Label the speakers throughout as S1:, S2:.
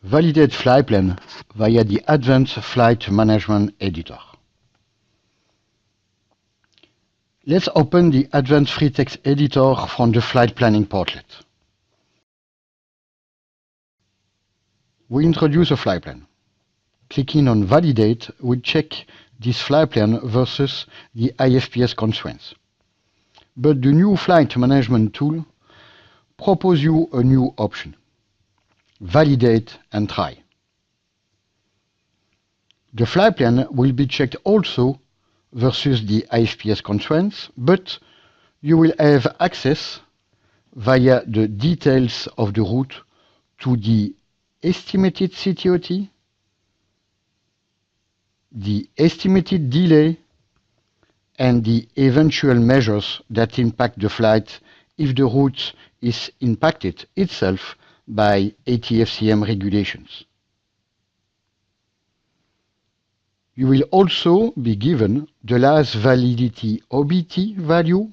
S1: Validate flight plan via the Advanced Flight Management Editor. Let's open the Advanced Free Text Editor from the Flight Planning portlet. We introduce a flight plan. Clicking on Validate will check this flight plan versus the IFPS constraints. But the new flight management tool proposes you a new option. Validate and try. The flight plan will be checked also versus the IFPS constraints, but you will have access via the details of the route to the estimated CTOT, the estimated delay, and the eventual measures that impact the flight if the route is impacted itself by ATFCM regulations. You will also be given the last validity OBT value,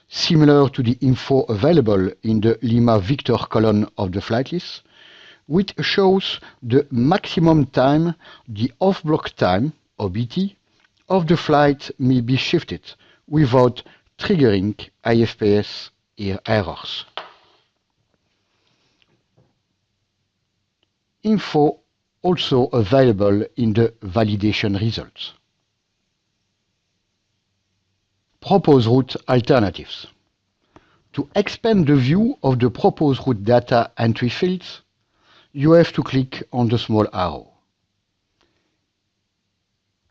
S1: similar to the info available in the Lima Victor column of the flight list, which shows the maximum time the off-block time, OBT, of the flight may be shifted without triggering IFPS errors. Info also available in the validation results. Proposed route alternatives. To expand the view of the proposed route data entry fields, you have to click on the small arrow.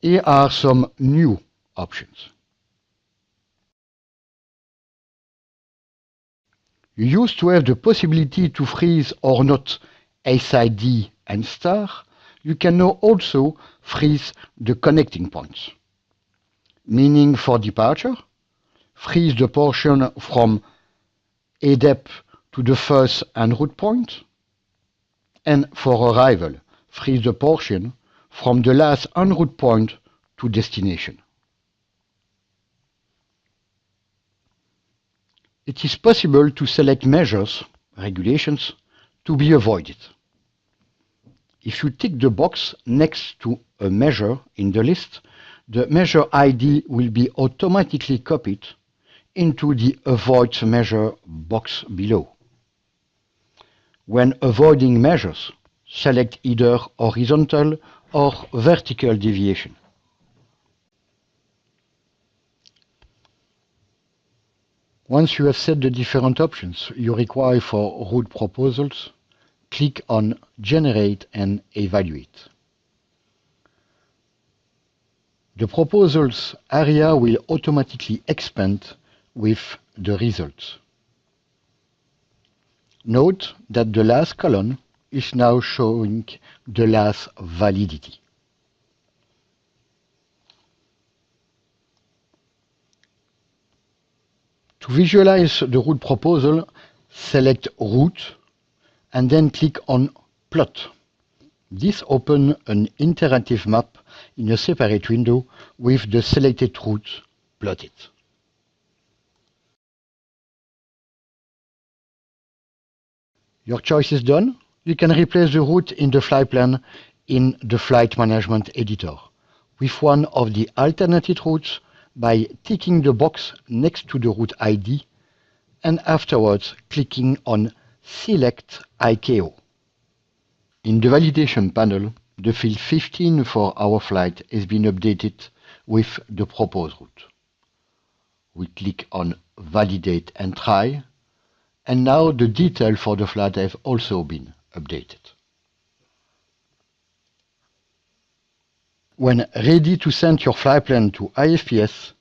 S1: Here are some new options. You used to have the possibility to freeze or not SID and star. You can now also freeze the connecting points. Meaning for departure, freeze the portion from ADEP to the first en route point, and for arrival, freeze the portion from the last en route point to destination. It is possible to select measures, regulations, to be avoided. If you tick the box next to a measure in the list, the measure ID will be automatically copied into the Avoid Measure box below. When avoiding measures, select either horizontal or vertical deviation. Once you have set the different options you require for route proposals, click on Generate and Evaluate. The proposals area will automatically expand with the results. Note that the last column is now showing the last validity. To visualize the route proposal, select Route and then click on Plot. This opens an interactive map in a separate window with the selected route plotted. Your choice is done. You can replace the route in the flight plan in the Flight Management Editor with one of the alternative routes by ticking the box next to the route ID and afterwards clicking on Select ICAO. In the validation panel, the field 15 for our flight has been updated with the proposed route. We click on Validate and Try, and now the details for the flight have also been updated. When ready to send your flight plan to IFPS,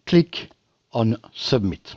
S1: click on Submit.